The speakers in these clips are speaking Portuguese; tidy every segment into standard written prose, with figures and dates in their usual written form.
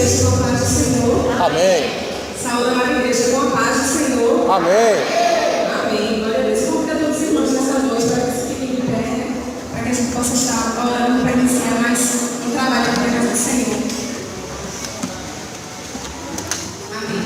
igreja com a paz do Senhor. Amém. Saúde a igreja com a paz do Senhor. Amém. Amém. Glória a Deus. Convido a todos os irmãos nessa noite para que se fiquem de pé, para que a gente possa estar orando para iniciar mais um trabalho da presença do Senhor. Amém.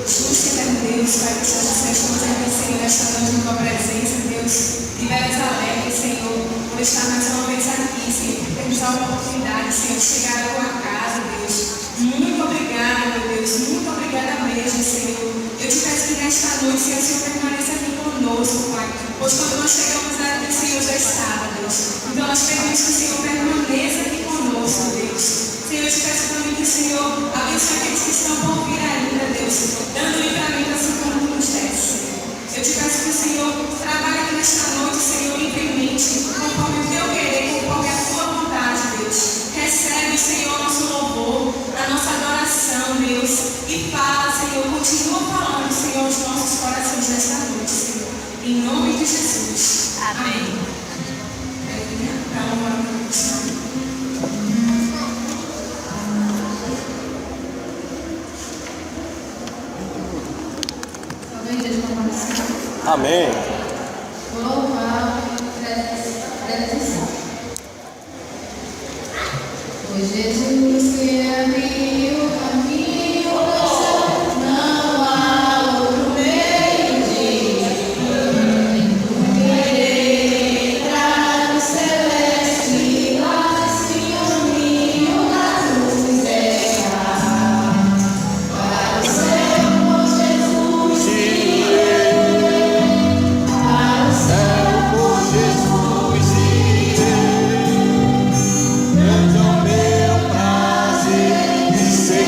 Justo e eterno Deus, Pai que estás no céu, estamos aqui, Senhor, nesta noite na tua presença, Deus. De veras alegres, Senhor, por estar mais uma vez aqui, Senhor, por termos dado a oportunidade, Senhor, de chegar à tua casa, Deus. Muito obrigada, meu Deus, muito obrigada mesmo, Senhor. Eu te peço que nesta noite, Senhor, o Senhor permaneça aqui conosco, Pai. Pois quando nós chegamos aqui, o Senhor já estava, Deus. Então nós pedimos que o Senhor permaneça aqui conosco, Deus. Senhor, eu te peço também que o Senhor abençoe aqueles que estão por vir ainda, Deus, dando livramento assim como tu nos deste. Eu te peço que o Senhor trabalhe aqui nesta noite, Senhor, livremente, conforme o teu querer, conforme a tua vontade, Deus. Recebe, Senhor, nosso louvor, a nossa adoração, Deus, e fala, Senhor, continua falando, Senhor, os nossos corações nesta noite, Senhor. Em nome de Jesus. Amém. Para uma oração. Amém. Louvar, tradição. Pois Jesus que abriu o caminho do céu, não há outro meio de querer entrar no celeste, lá se caminho da luz para o céu com Jesus. Ser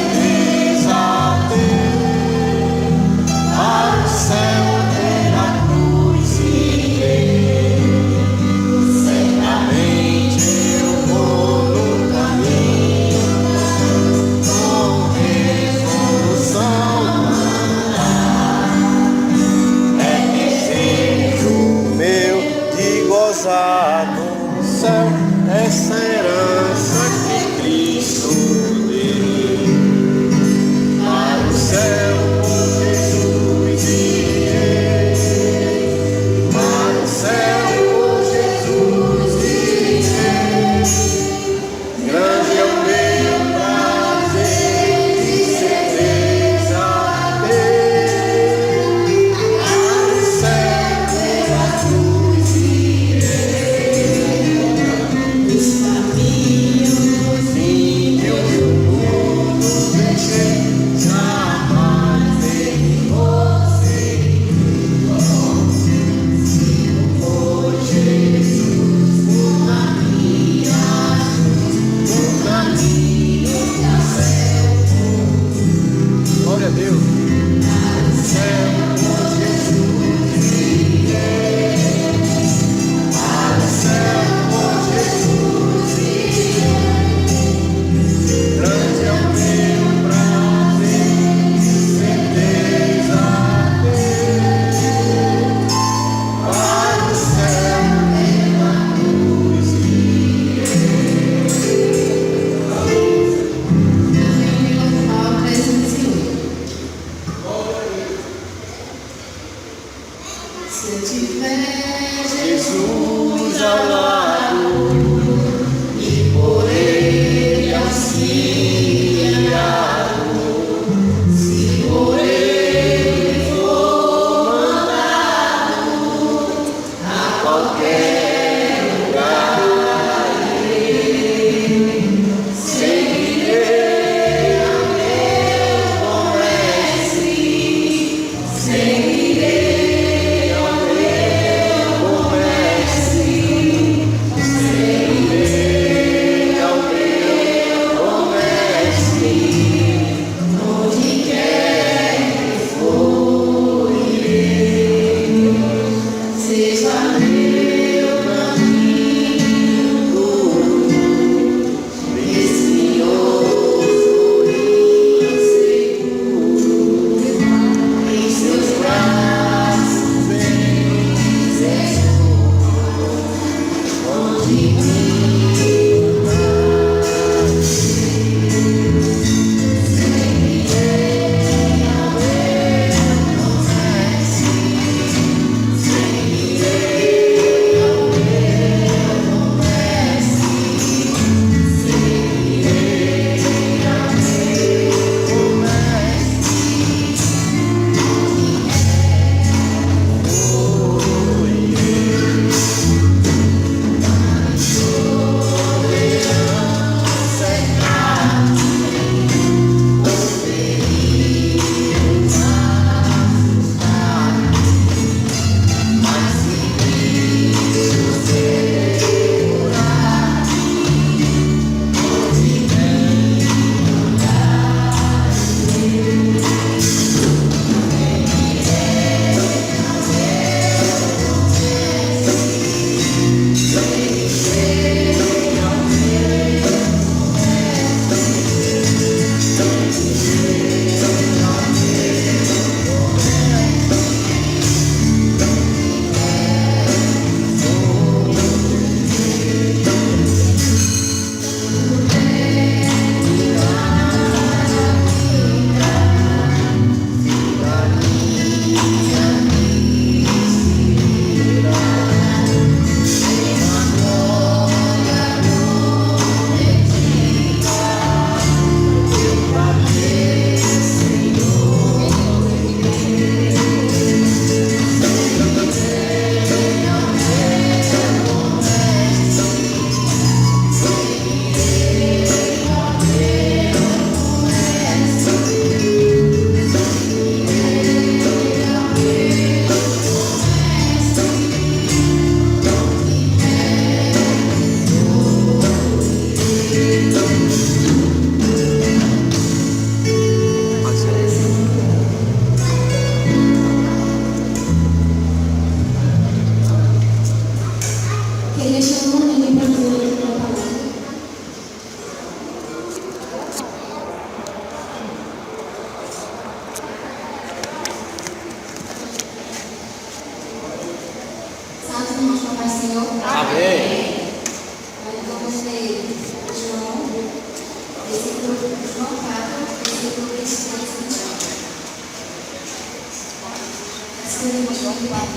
Pai.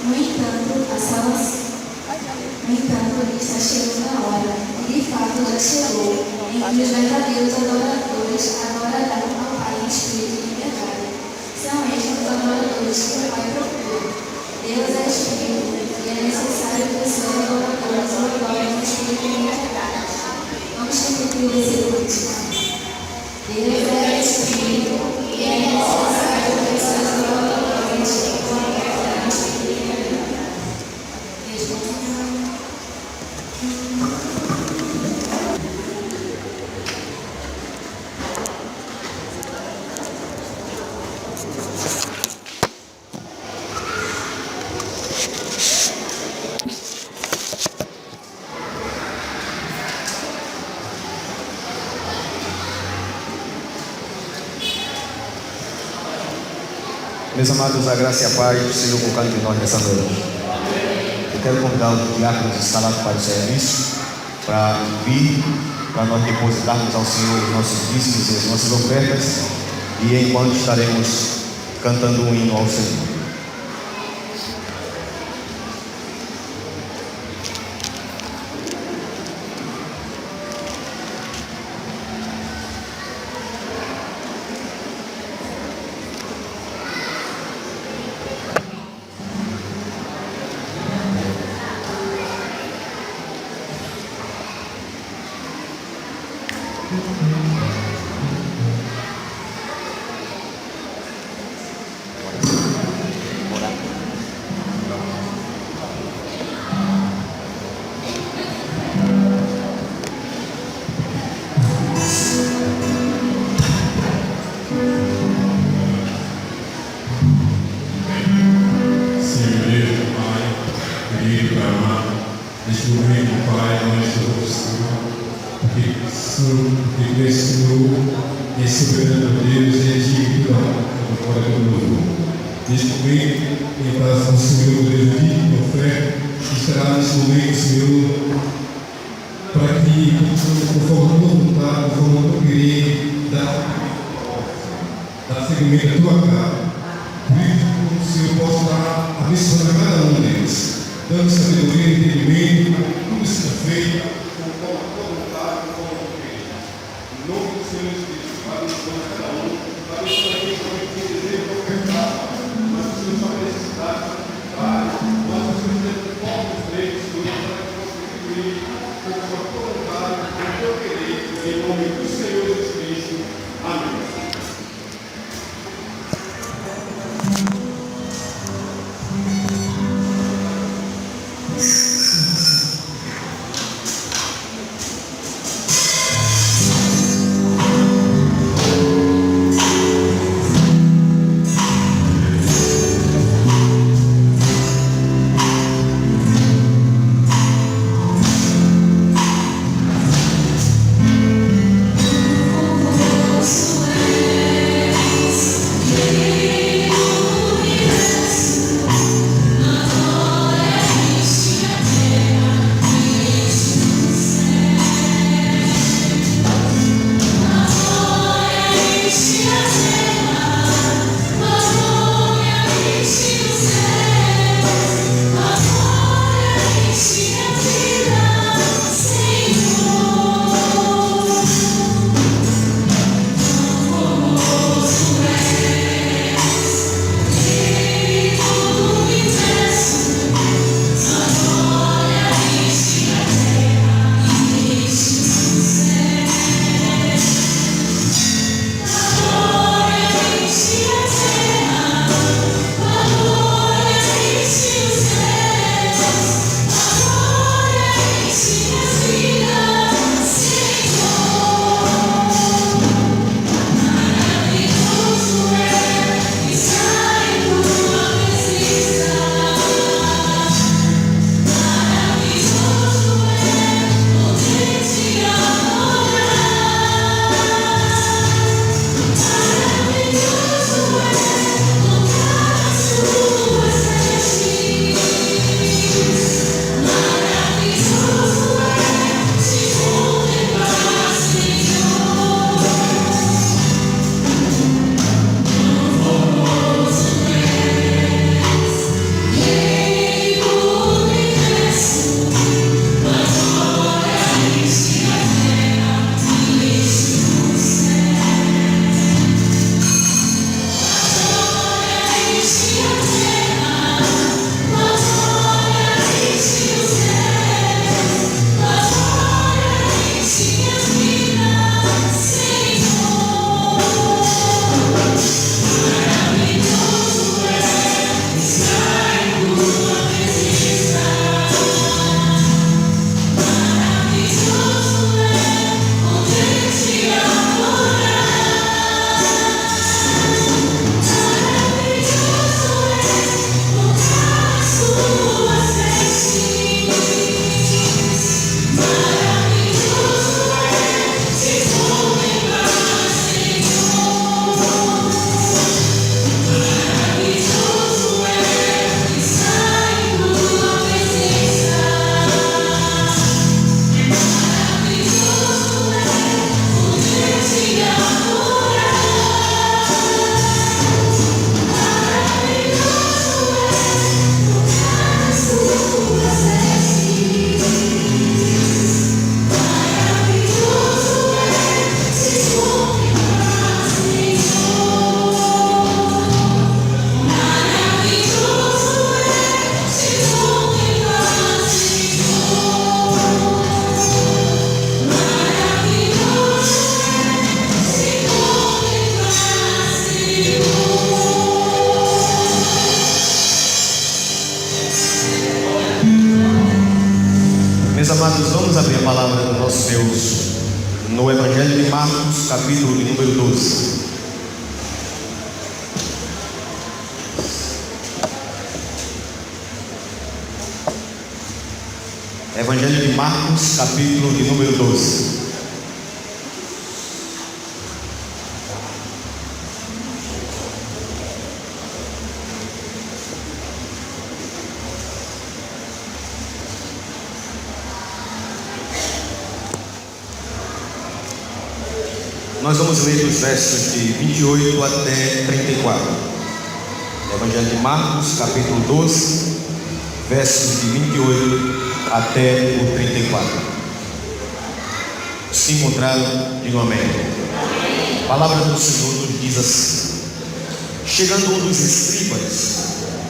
No entanto, está chegando a hora, e de fato já chegou, em que os verdadeiros adoradores adorarão ao Pai em espírito e em verdade. São estes os adoradores que o Pai procura. Deus é espírito, e é necessário que os seus adoradores o adorem em espírito e em verdade. Vamos repetir o versículo. Deus é espírito, e é necessário que os seus adoradores o adorem em espírito e em verdade. Meus amados, a graça e a paz sejam com cada um de nós nessa noite. Eu quero convidar os diáconos instalados para o serviço, para vir, para nós depositarmos ao Senhor os nossos dízimos e as nossas ofertas, e enquanto estaremos cantando um hino ao Senhor. amados, vamos abrir a palavra do nosso Deus no Evangelho de Marcos, capítulo de número 12. Evangelho de Marcos, capítulo de número 12. Nós vamos ler dos versos de 28 até 34. Evangelho de Marcos, capítulo 12, versos de 28 até o 34. Se encontraram, digam amém. A palavra do Senhor nos diz assim: chegando um dos escribas,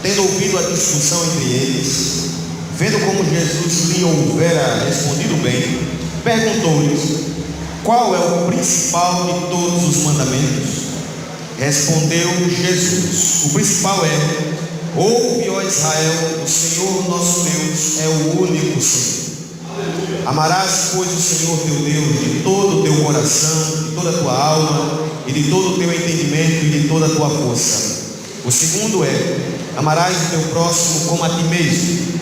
tendo ouvido a discussão entre eles, vendo como Jesus lhe houvera respondido bem, perguntou-lhes: qual é o principal de todos os mandamentos? Respondeu Jesus: o principal é: ouve, ó Israel, o Senhor nosso Deus é o único Senhor. Amarás, pois, o Senhor teu Deus de todo o teu coração, de toda a tua alma, e de todo o teu entendimento, e de toda a tua força. O segundo é: amarás o teu próximo como a ti mesmo.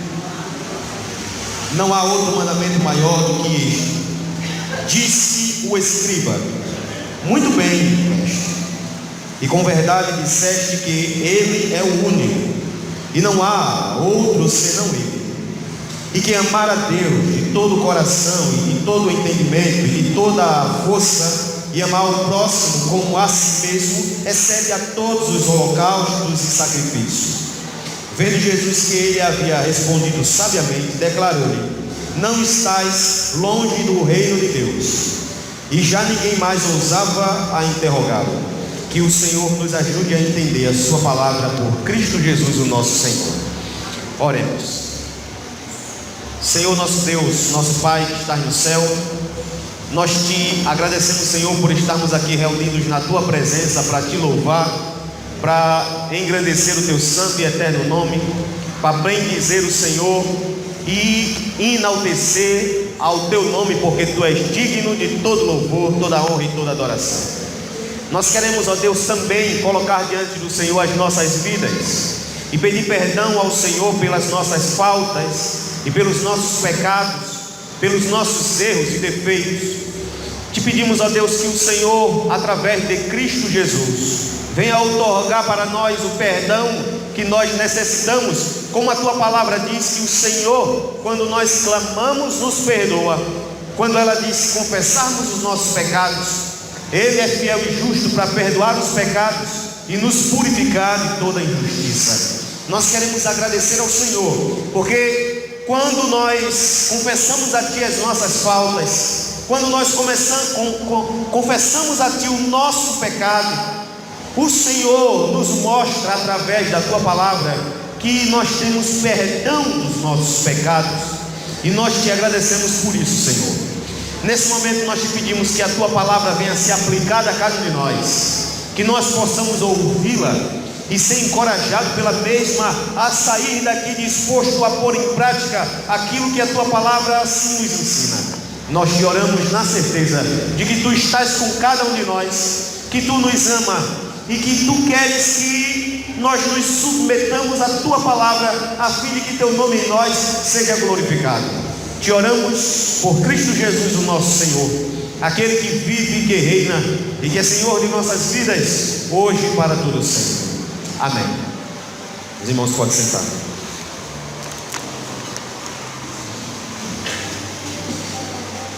Não há outro mandamento maior do que este. Disse o escriba: muito bem, mestre, e com verdade disseste que ele é o único, e não há outro senão ele, e que amar a Deus de todo o coração, e de todo o entendimento, e de toda a força, e amar o próximo como a si mesmo, excede a todos os holocaustos e sacrifícios. Vendo Jesus que ele havia respondido sabiamente, declarou-lhe: não estais longe do reino de Deus. E já ninguém mais ousava a interrogá-lo. Que o Senhor nos ajude a entender a sua palavra por Cristo Jesus, o nosso Senhor. Oremos. Senhor nosso Deus, nosso Pai que está no céu, nós te agradecemos, Senhor, por estarmos aqui reunidos na tua presença para te louvar, para engrandecer o teu santo e eterno nome, para bendizer o Senhor e enaltecer ao teu nome, porque tu és digno de todo louvor, toda honra e toda adoração. Nós queremos, ó Deus, também colocar diante do Senhor as nossas vidas e pedir perdão ao Senhor pelas nossas faltas e pelos nossos pecados, pelos nossos erros e defeitos. Te pedimos, ó Deus, que o Senhor, através de Cristo Jesus, venha outorgar para nós o perdão que nós necessitamos. Como a tua palavra diz que o Senhor, quando nós clamamos, nos perdoa. Quando ela diz que confessarmos os nossos pecados, Ele é fiel e justo para perdoar os pecados e nos purificar de toda injustiça. Nós queremos agradecer ao Senhor, porque quando nós confessamos a Ti as nossas faltas, quando nós confessamos a Ti o nosso pecado, o Senhor nos mostra através da tua palavra que nós temos perdão dos nossos pecados, e nós te agradecemos por isso, Senhor. Nesse momento nós te pedimos que a tua palavra venha ser aplicada a cada um de nós, que nós possamos ouvi-la e ser encorajado pela mesma a sair daqui disposto a pôr em prática aquilo que a tua palavra assim nos ensina. Nós te oramos na certeza de que tu estás com cada um de nós, que tu nos ama e que tu queres que nós nos submetamos à tua palavra, a fim de que teu nome em nós seja glorificado. Te oramos por Cristo Jesus, o nosso Senhor, aquele que vive e que reina e que é Senhor de nossas vidas, hoje e para todo sempre. Amém. Os irmãos podem sentar.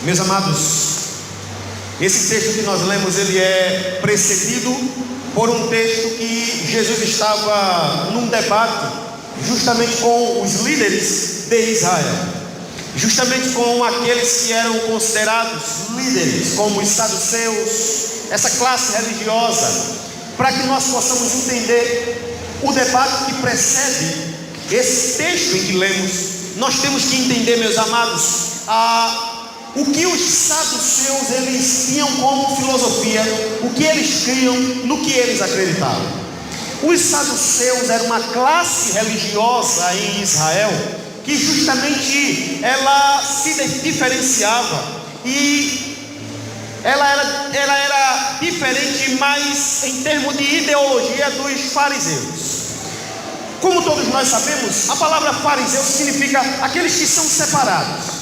Meus amados, esse texto que nós lemos, ele é precedido por um texto que Jesus estava num debate justamente com os líderes de Israel, justamente com aqueles que eram considerados líderes, como os saduceus, essa classe religiosa, para que nós possamos entender o debate que precede esse texto em que lemos. Nós temos que entender, meus amados, o que os saduceus eles tinham como filosofia, o que eles criam, no que eles acreditavam. Os saduceus eram uma classe religiosa em Israel que justamente ela se diferenciava e ela era diferente, mas em termos de ideologia, dos fariseus. Como todos nós sabemos, a palavra fariseu significa aqueles que são separados.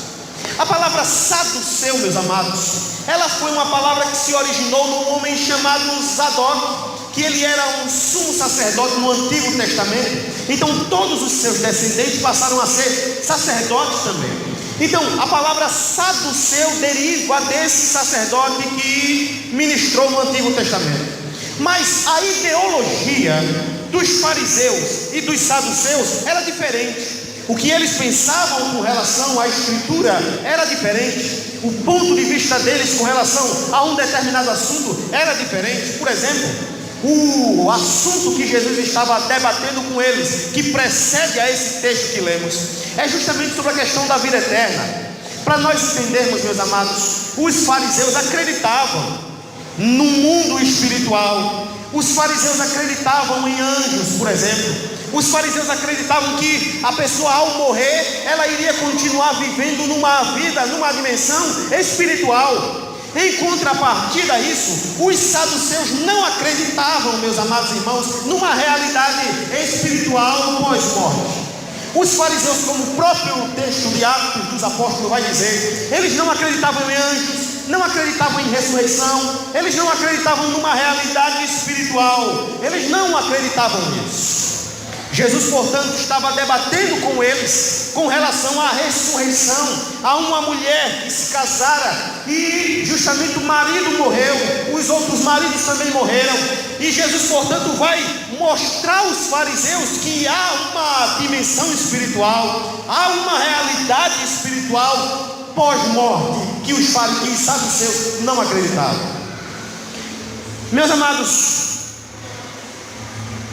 A palavra saduceu, meus amados, ela foi uma palavra que se originou num homem chamado Zadok, que ele era um sumo sacerdote no Antigo Testamento. Então todos os seus descendentes passaram a ser sacerdotes também. Então a palavra saduceu deriva desse sacerdote que ministrou no Antigo Testamento. Mas a ideologia dos fariseus e dos saduceus era diferente. O que eles pensavam com relação à Escritura era diferente. O ponto de vista deles com relação a um determinado assunto era diferente. Por exemplo, o assunto que Jesus estava debatendo com eles, que precede a esse texto que lemos, é justamente sobre a questão da vida eterna. Para nós entendermos, meus amados, os fariseus acreditavam no mundo espiritual. Os fariseus acreditavam em anjos, por exemplo. Os fariseus acreditavam que a pessoa, ao morrer, ela iria continuar vivendo numa vida, numa dimensão espiritual. Em contrapartida a isso, os saduceus não acreditavam, meus amados irmãos, numa realidade espiritual pós-morte. Os fariseus, como o próprio texto de Atos dos Apóstolos vai dizer, eles não acreditavam em anjos, não acreditavam em ressurreição, eles não acreditavam numa realidade espiritual, eles não acreditavam nisso. Jesus, portanto, estava debatendo com eles com relação à ressurreição, a uma mulher que se casara e justamente o marido morreu, os outros maridos também morreram, e Jesus, portanto, vai mostrar aos fariseus que há uma dimensão espiritual, há uma realidade espiritual pós-morte que os saduceus não acreditavam. Meus amados,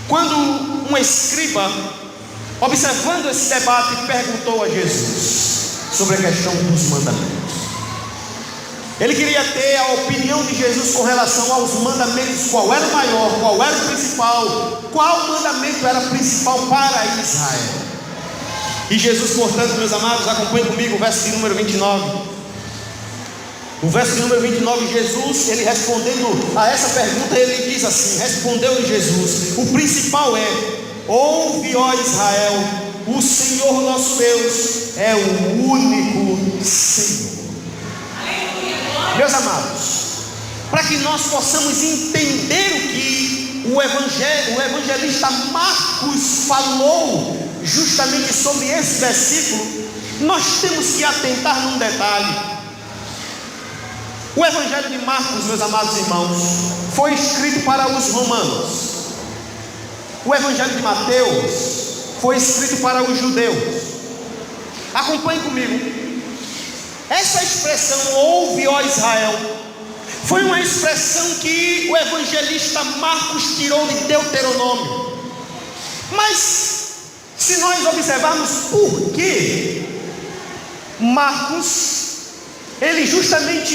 quando um escriba, observando esse debate, perguntou a Jesus sobre a questão dos mandamentos. Ele queria ter a opinião de Jesus com relação aos mandamentos, qual era o maior, qual era o principal, qual mandamento era principal para Israel. E Jesus, portanto, meus amados, acompanhem comigo o verso de número 29. O verso de número 29, Jesus, ele respondendo a essa pergunta, ele diz assim: respondeu-lhe Jesus, o principal é: ouve, ó Israel, o Senhor nosso Deus é o único Senhor. Meus amados, para que nós possamos entender o que o evangelista Marcos falou justamente sobre esse versículo, nós temos que atentar num detalhe. O Evangelho de Marcos, meus amados irmãos, foi escrito para os romanos. O Evangelho de Mateus foi escrito para os judeus. Acompanhe comigo. Essa expressão, ouve, ó Israel, foi uma expressão que o evangelista Marcos tirou de Deuteronômio. Mas, se nós observarmos por que Marcos, ele justamente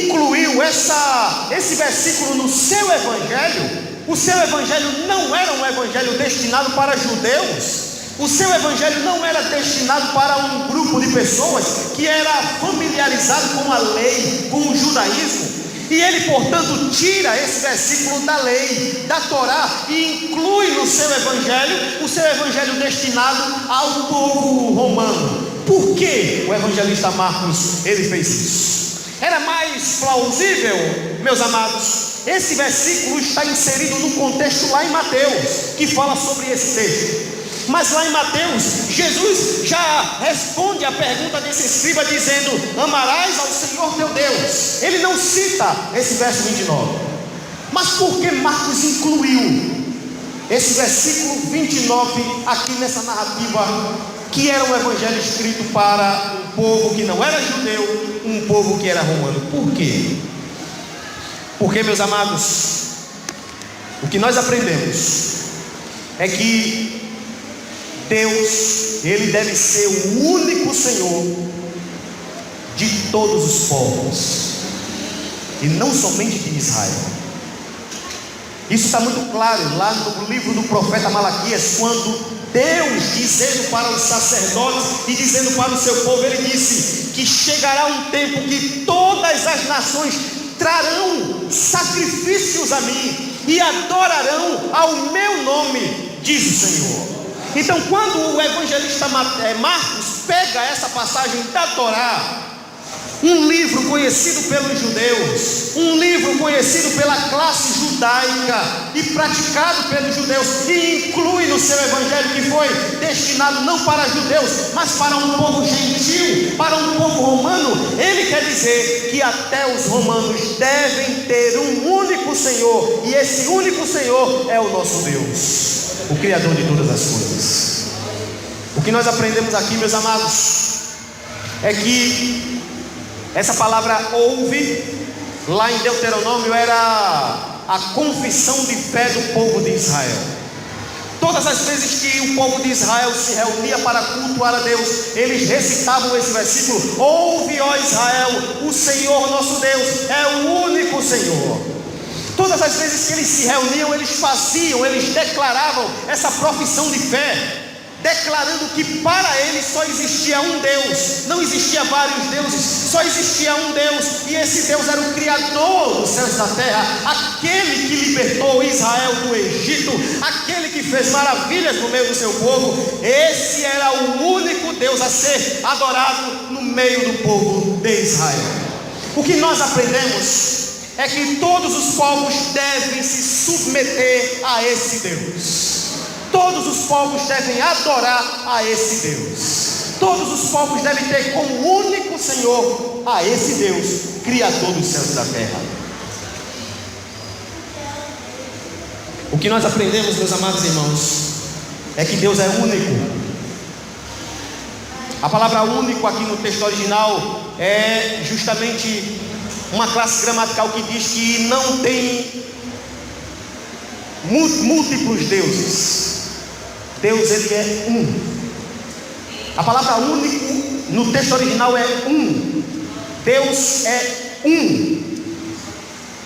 incluiu esse versículo no seu evangelho. O seu evangelho não era um evangelho destinado para judeus. O seu evangelho não era destinado para um grupo de pessoas que era familiarizado com a lei, com o judaísmo. E ele, portanto, tira esse versículo da lei, da Torá, e inclui no seu evangelho, o seu evangelho destinado ao povo romano. Por que o evangelista Marcos ele fez isso? Era mais plausível, meus amados, esse versículo está inserido no contexto lá em Mateus, que fala sobre esse texto. Mas lá em Mateus, Jesus já responde a pergunta desse escriba dizendo: amarás ao Senhor teu Deus. Ele não cita esse verso 29. Mas por que Marcos incluiu esse versículo 29 aqui nessa narrativa, que era um evangelho escrito para um povo que não era judeu, um povo que era romano? Por quê? Porque, meus amados, o que nós aprendemos é que Deus, ele deve ser o único Senhor de todos os povos, e não somente de Israel. Isso está muito claro lá no livro do profeta Malaquias, quando Deus dizendo para os sacerdotes e dizendo para o seu povo, ele disse que chegará um tempo que todas as nações trarão sacrifícios a mim e adorarão ao meu nome, diz o Senhor. Então, quando o evangelista Marcos pega essa passagem da Torá, um livro conhecido pelos judeus, um livro conhecido pela classe judaica e praticado pelos judeus, e inclui no seu evangelho, que foi destinado não para judeus, mas para um povo gentil, para um povo romano, ele quer dizer que até os romanos devem ter um único Senhor, e esse único Senhor é o nosso Deus, o Criador de todas as coisas. O que nós aprendemos aqui, meus amados, é que essa palavra ouve, lá em Deuteronômio, era a confissão de fé do povo de Israel. Todas as vezes que o povo de Israel se reunia para cultuar a Deus, eles recitavam esse versículo: ouve, ó Israel, o Senhor nosso Deus é o único Senhor. Todas as vezes que eles se reuniam, eles declaravam essa profissão de fé, declarando que para eles só existia um Deus, não existia vários deuses, só existia um Deus, e esse Deus era o Criador dos céus e da terra, aquele que libertou Israel do Egito, aquele que fez maravilhas no meio do seu povo. Esse era o único Deus a ser adorado no meio do povo de Israel. O que nós aprendemos é que todos os povos devem se submeter a esse Deus. Todos os povos devem adorar a esse Deus. Todos os povos devem ter como único Senhor a esse Deus, Criador dos céus e da terra. O que nós aprendemos, meus amados irmãos, é que Deus é único. A palavra único aqui no texto original é justamente uma classe gramatical que diz que não tem múltiplos deuses. Deus, ele é um. A palavra único no texto original é um. Deus é um.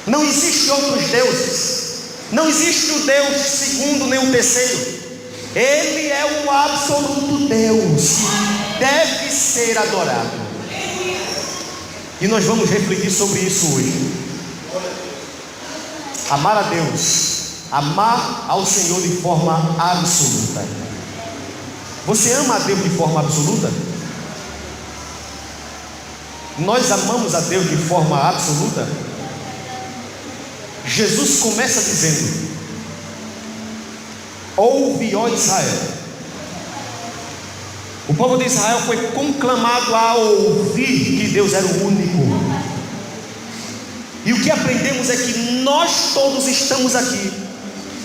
Não existe outros deuses. Não existe o Deus segundo nem o terceiro. Ele é o absoluto Deus, deve ser adorado. E nós vamos refletir sobre isso hoje. Amar a Deus, amar ao Senhor de forma absoluta. Você ama a Deus de forma absoluta? Nós amamos a Deus de forma absoluta? Jesus começa dizendo: ouve, ó Israel. O povo de Israel foi conclamado a ouvir que Deus era o único. E o que aprendemos é que nós todos estamos aqui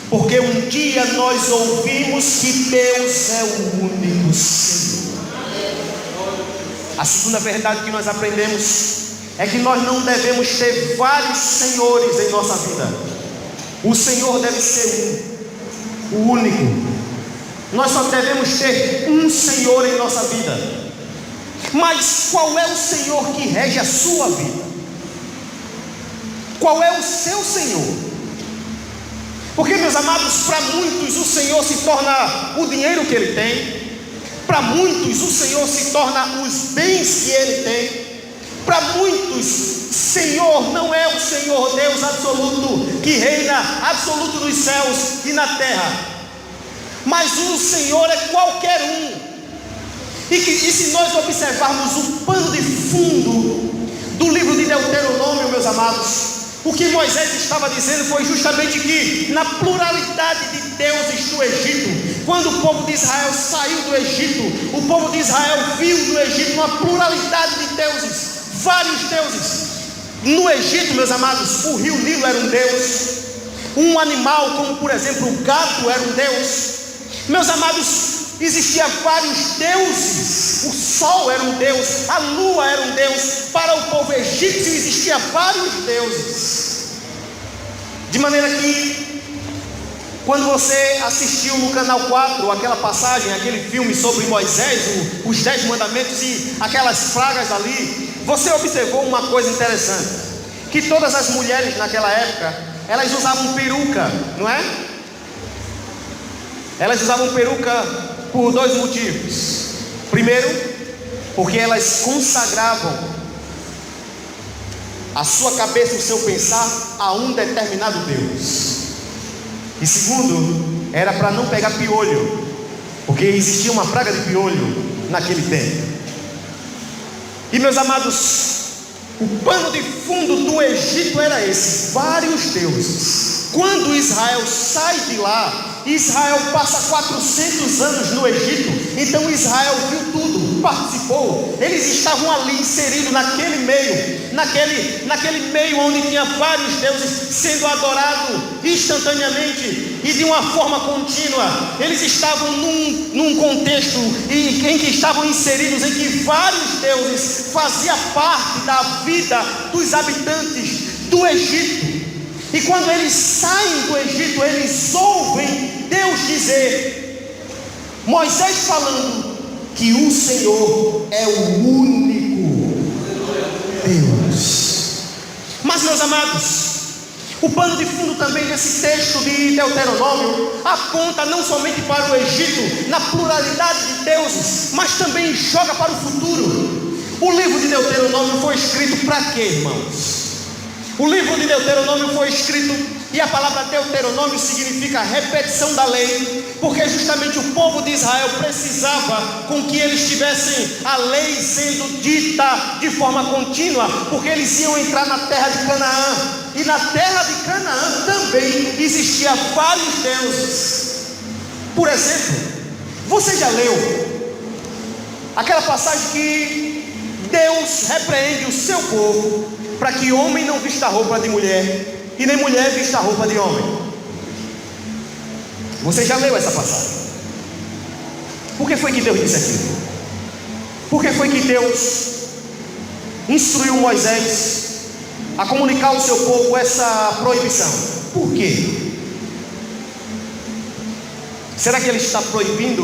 porque um dia nós ouvimos que Deus é o único Senhor. A segunda verdade que nós aprendemos é que nós não devemos ter vários senhores em nossa vida. O Senhor deve ser um, o único. Nós só devemos ter um Senhor em nossa vida. Mas qual é o Senhor que rege a sua vida? Qual é o seu Senhor? Porque, meus amados, para muitos o Senhor se torna o dinheiro que ele tem. Para muitos o Senhor se torna os bens que ele tem. Para muitos, Senhor não é o Senhor Deus absoluto, que reina absoluto nos céus e na terra, mas o Senhor é qualquer um. E se nós observarmos o pano de fundo do livro de Deuteronômio, meus amados, o que Moisés estava dizendo foi justamente que na pluralidade de deuses do Egito, quando o povo de Israel saiu do Egito, o povo de Israel viu no Egito uma pluralidade de deuses, vários deuses. No Egito, meus amados, o rio Nilo era um deus, um animal como por exemplo o gato era um deus. Meus amados, existiam vários deuses. O sol era um deus, a lua era um deus. Para o povo egípcio existiam vários deuses. De maneira que, quando você assistiu no canal 4 aquela passagem, aquele filme sobre Moisés, os 10 mandamentos e aquelas pragas ali, você observou uma coisa interessante, que todas as mulheres naquela época, elas usavam peruca, não é? Elas usavam peruca por dois motivos. Primeiro, porque elas consagravam a sua cabeça, o seu pensar a um determinado Deus. E segundo, era para não pegar piolho, porque existia uma praga de piolho naquele tempo. E meus amados, o pano de fundo do Egito era esse: vários deuses. Quando Israel sai de lá, Israel passa 400 anos no Egito. Então Israel viu tudo, participou. Eles estavam ali inseridos naquele meio onde tinha vários deuses sendo adorados instantaneamente e de uma forma contínua. Eles estavam num contexto em que estavam inseridos, em que vários deuses faziam parte da vida dos habitantes do Egito. E quando eles saem do Egito, eles ouvem Deus dizer, Moisés falando, que o Senhor é o único Deus. Mas, meus amados, o pano de fundo também desse texto de Deuteronômio aponta não somente para o Egito, na pluralidade de deuses, mas também joga para o futuro. O livro de Deuteronômio foi escrito para quê, irmãos? O livro de Deuteronômio foi escrito, e a palavra Deuteronômio significa repetição da lei, porque justamente o povo de Israel precisava com que eles tivessem a lei sendo dita de forma contínua, porque eles iam entrar na terra de Canaã, e na terra de Canaã também existia vários deuses. Por exemplo, você já leu aquela passagem que Deus repreende o seu povo para que homem não vista roupa de mulher e nem mulher vista roupa de homem? Você já leu essa passagem? Por que foi que Deus disse aquilo? Por que foi que Deus instruiu Moisés a comunicar ao seu povo essa proibição? Por quê? Será que ele está proibindo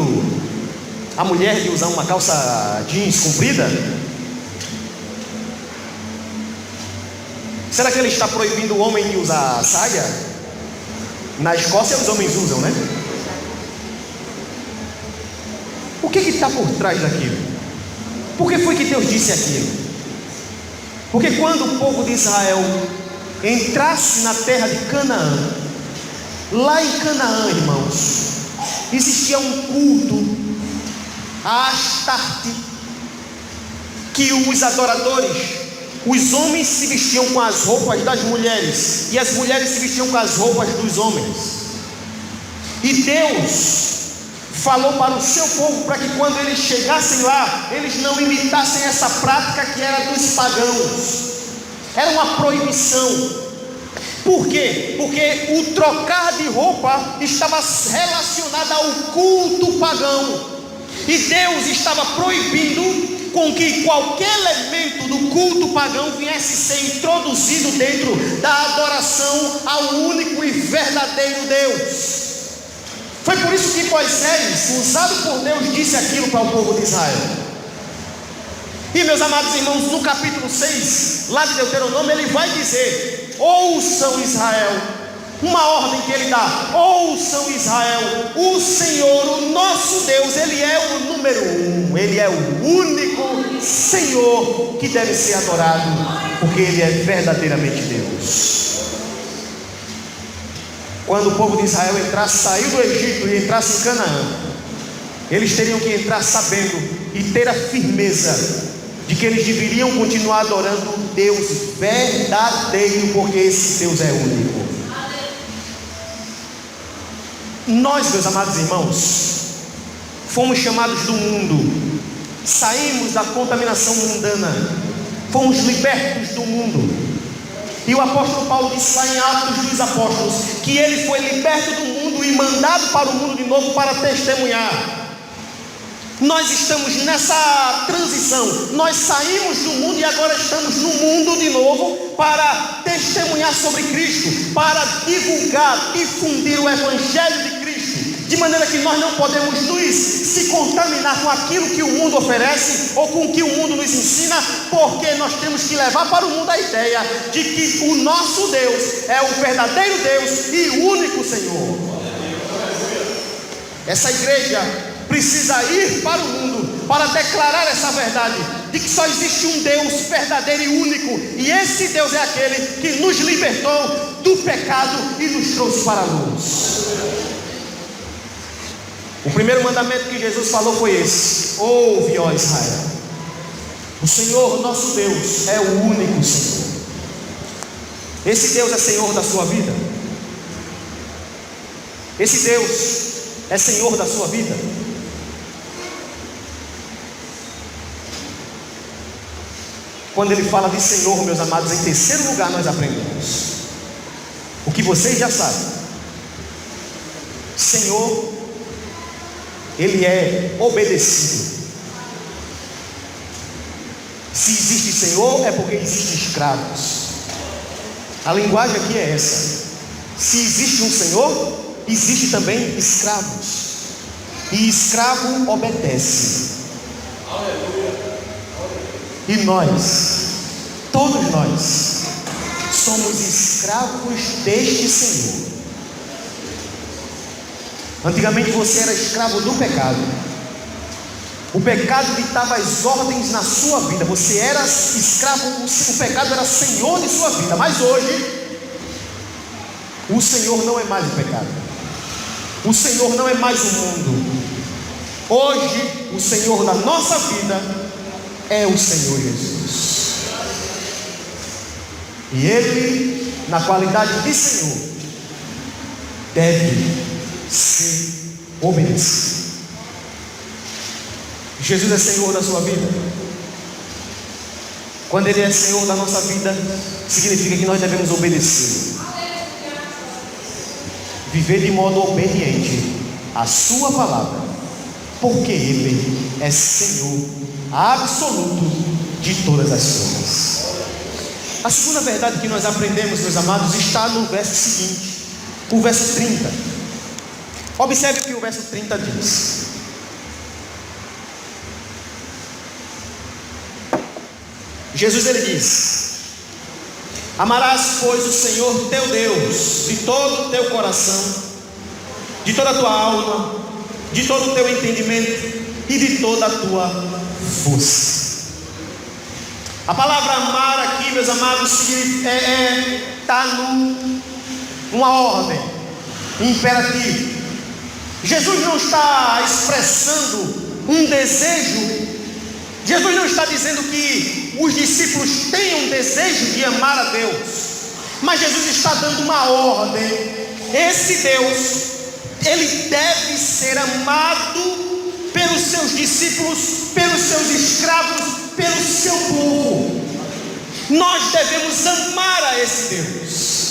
a mulher de usar uma calça jeans comprida? Será que ele está proibindo o homem de usar saia? Na Escócia os homens usam, né? O que está por trás daquilo? Por que foi que Deus disse aquilo? Porque quando o povo de Israel entrasse na terra de Canaã, lá em Canaã, irmãos, existia um culto a Astarte, que os adoradores, os homens se vestiam com as roupas das mulheres e as mulheres se vestiam com as roupas dos homens. E Deus falou para o seu povo para que quando eles chegassem lá, eles não imitassem essa prática que era dos pagãos. Era uma proibição. Por quê? Porque o trocar de roupa estava relacionado ao culto pagão, e Deus estava proibindo com que qualquer elemento do culto pagão viesse ser introduzido dentro da adoração ao único e verdadeiro Deus. Foi por isso que Moisés, usado por Deus, disse aquilo para o povo de Israel. E meus amados irmãos, no capítulo 6, lá de Deuteronômio, ele vai dizer: ouçam Israel, uma ordem que ele dá: ouçam Israel, o Senhor, o nosso Deus, Ele é o número 1, Ele é o único Senhor que deve ser adorado, porque Ele é verdadeiramente Deus. Quando o povo de Israel saiu do Egito e entrasse em Canaã, eles teriam que entrar sabendo e ter a firmeza de que eles deveriam continuar adorando o Deus verdadeiro, porque esse Deus é único. Nós, meus amados irmãos, fomos chamados do mundo, saímos da contaminação mundana, fomos libertos do mundo. E o apóstolo Paulo disse lá em Atos dos Apóstolos que ele foi liberto do mundo e mandado para o mundo de novo para testemunhar. Nós estamos nessa transição, nós saímos do mundo e agora estamos no mundo de novo para testemunhar sobre Cristo, para divulgar, difundir o Evangelho de Cristo, de maneira que nós não podemos se contaminar com aquilo que o mundo oferece ou com o que o mundo nos ensina, porque nós temos que levar para o mundo a ideia de que o nosso Deus é o verdadeiro Deus e o único Senhor. Essa igreja precisa ir para o mundo para declarar essa verdade, de que só existe um Deus verdadeiro e único, e esse Deus é aquele que nos libertou do pecado e nos trouxe para a luz. O primeiro mandamento que Jesus falou foi esse: ouve, ó Israel, o Senhor nosso Deus é o único Senhor. Esse Deus é Senhor da sua vida? Esse Deus é Senhor da sua vida? Quando ele fala de Senhor, meus amados, em terceiro lugar nós aprendemos o que vocês já sabem: Senhor, ele é obedecido. Se existe Senhor, é porque existem escravos. A linguagem aqui é essa: se existe um Senhor, existe também escravos, e escravo obedece. E nós, todos nós, somos escravos deste Senhor. Antigamente você era escravo do pecado. O pecado ditava as ordens na sua vida. Você era escravo, o pecado era senhor de sua vida. Mas hoje, o Senhor não é mais o pecado. O Senhor não é mais o mundo. Hoje, o Senhor da nossa vida é o Senhor Jesus. E Ele, na qualidade de Senhor, deve ser obedecido. Jesus é Senhor da sua vida. Quando Ele é Senhor da nossa vida, significa que nós devemos obedecer, viver de modo obediente à sua palavra, porque Ele é Senhor absoluto de todas as coisas. A segunda verdade que nós aprendemos, meus amados, está no verso seguinte, o verso 30. Observe o que o verso 30 diz: Jesus, ele diz: amarás, pois, o Senhor teu Deus de todo o teu coração, de toda a tua alma, de todo o teu entendimento e de toda a tua força. A palavra amar aqui, meus amados, está numa ordem imperativa. Jesus não está expressando um desejo. Jesus não está dizendo que os discípulos tenham desejo de amar a Deus, mas Jesus está dando uma ordem. Esse Deus, ele deve ser amado pelos seus discípulos, pelos seus escravos, pelo seu povo. Nós devemos amar a esse Deus.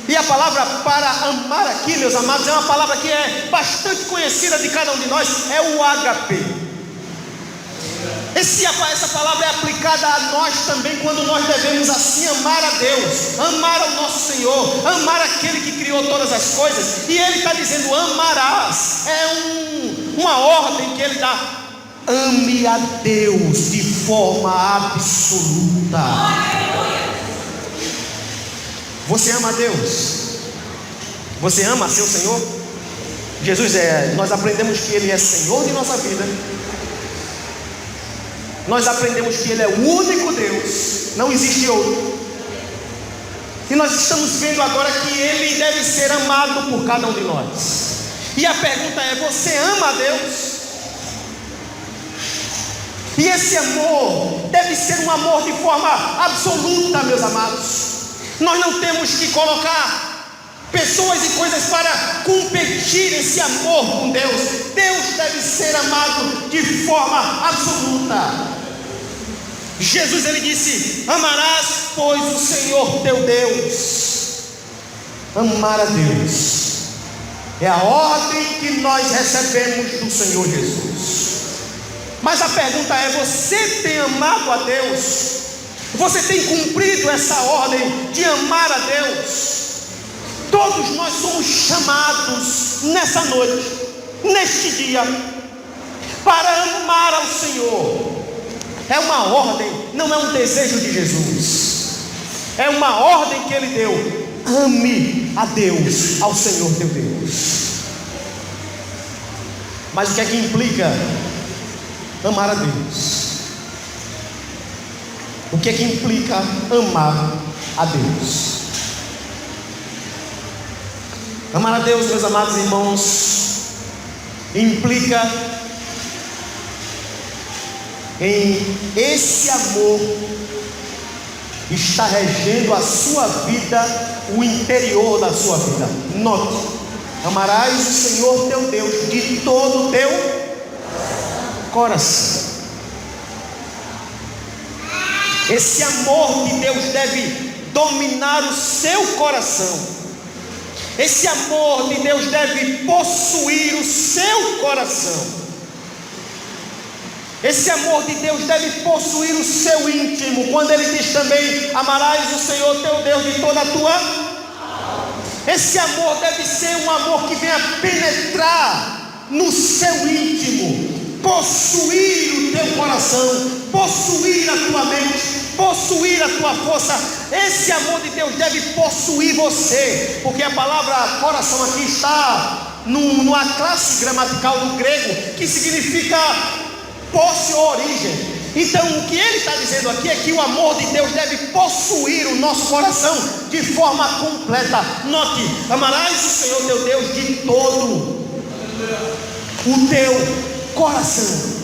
E a palavra para amar aqui, meus amados, é uma palavra que é bastante conhecida de cada um de nós, é o ágape. Essa palavra é aplicada a nós também, quando nós devemos assim amar a Deus, amar ao nosso Senhor, amar aquele que criou todas as coisas. E Ele está dizendo: amarás. É uma ordem que Ele dá. Ame a Deus de forma absoluta. Você ama a Deus? Você ama seu Senhor? Jesus nós aprendemos que Ele é Senhor de nossa vida. Nós aprendemos que Ele é o único Deus, não existe outro. E nós estamos vendo agora que Ele deve ser amado por cada um de nós. E a pergunta é: você ama a Deus? E esse amor deve ser um amor de forma absoluta, meus amados. Nós não temos que colocar pessoas e coisas para competir esse amor com Deus. Deus deve ser amado de forma absoluta. Jesus, ele disse: amarás, pois, o Senhor teu Deus. Amar a Deus é a ordem que nós recebemos do Senhor Jesus. Mas a pergunta é: você tem amado a Deus? Você tem cumprido essa ordem de amar a Deus? Todos nós somos chamados nessa noite, neste dia, para amar ao Senhor. É uma ordem, não é um desejo de Jesus. É uma ordem que Ele deu: ame a Deus, ao Senhor teu Deus. Mas o que é que implica amar a Deus? O que é que implica amar a Deus? Amar a Deus, meus amados irmãos, implica em esse amor está regendo a sua vida, o interior da sua vida. Note: amarás o Senhor teu Deus de todo o teu coração. Esse amor de Deus deve dominar o seu coração. Esse amor de Deus deve possuir o seu coração. Esse amor de Deus deve possuir o seu íntimo. Quando ele diz também: amarás o Senhor teu Deus de toda a tua alma. Esse amor deve ser um amor que venha penetrar no seu íntimo, possuir o teu coração, possuir a tua mente, possuir a tua força. Esse amor de Deus deve possuir você, porque a palavra coração aqui está numa classe gramatical do grego que significa posse ou origem. Então o que ele está dizendo aqui é que o amor de Deus deve possuir o nosso coração de forma completa. Note: amarás o Senhor teu Deus de todo o teu coração.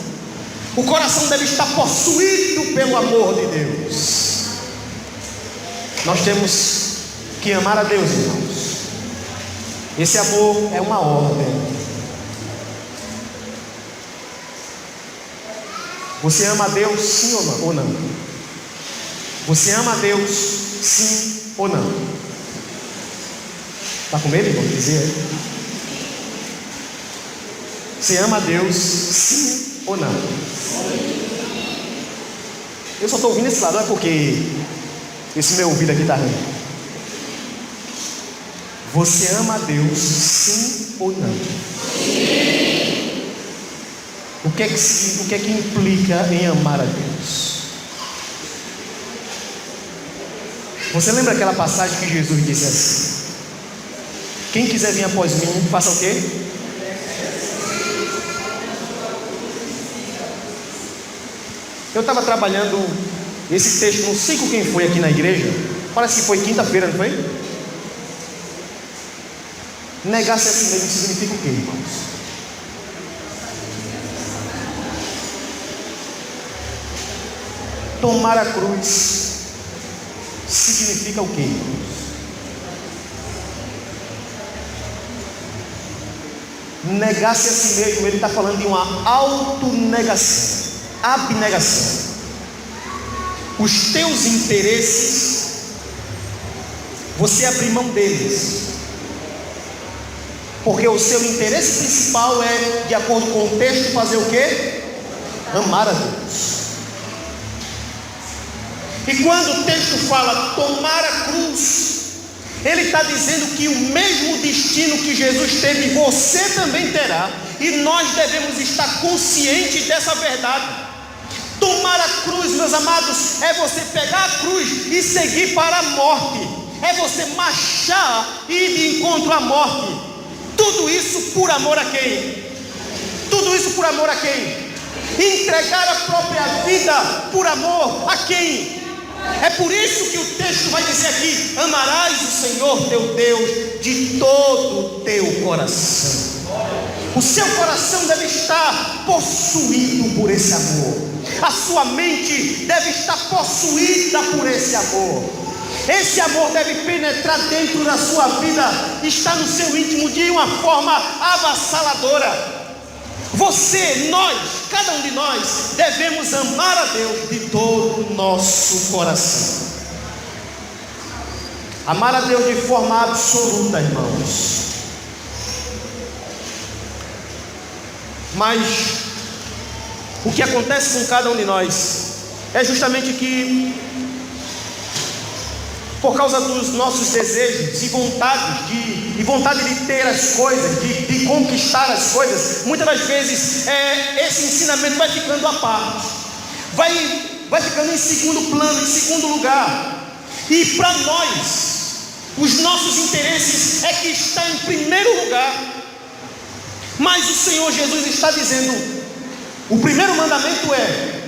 O coração deve estar possuído pelo amor de Deus. Nós temos que amar a Deus, irmãos. Esse amor é uma ordem. Você ama a Deus sim ou não? Você ama a Deus sim ou não? Está com medo, irmão, de dizer aí? Você ama a Deus sim ou não? Eu só estou ouvindo esse lado, não é porque esse meu ouvido aqui está ruim. Você ama a Deus sim ou não? O que é que implica em amar a Deus? Você lembra aquela passagem que Jesus disse assim: quem quiser vir após mim, faça o quê? Eu estava trabalhando esse texto, não sei com quem foi aqui na igreja. Parece que foi quinta-feira, não foi? Negar-se a si mesmo significa o quê, irmãos? Tomar a cruz significa o quê? Negar-se a si mesmo, ele está falando de uma autonegação, abnegação. Os teus interesses, você abrir mão deles, porque o seu interesse principal é, de acordo com o texto, fazer o quê? Amar a Deus. E quando o texto fala tomar a cruz, ele está dizendo que o mesmo destino que Jesus teve, você também terá. E nós devemos estar conscientes dessa verdade. Tomar a cruz, meus amados, é você pegar a cruz e seguir para a morte. É você marchar e ir de encontro à morte. Tudo isso por amor a quem? Tudo isso por amor a quem? Entregar a própria vida por amor a quem? É por isso que o texto vai dizer aqui: amarás o Senhor teu Deus de todo o teu coração. O seu coração deve estar possuído por esse amor. A sua mente deve estar possuída por esse amor. Esse amor deve penetrar dentro da sua vida, está no seu íntimo de uma forma avassaladora. Você, nós, cada um de nós, devemos amar a Deus de todo o nosso coração. Amar a Deus de forma absoluta, irmãos. Mas o que acontece com cada um de nós é justamente que, por causa dos nossos desejos e vontade de ter as coisas, de conquistar as coisas, muitas das vezes esse ensinamento vai ficando à parte, vai ficando em segundo plano, em segundo lugar. E para nós, os nossos interesses é que está em primeiro lugar. Mas o Senhor Jesus está dizendo: o primeiro mandamento é,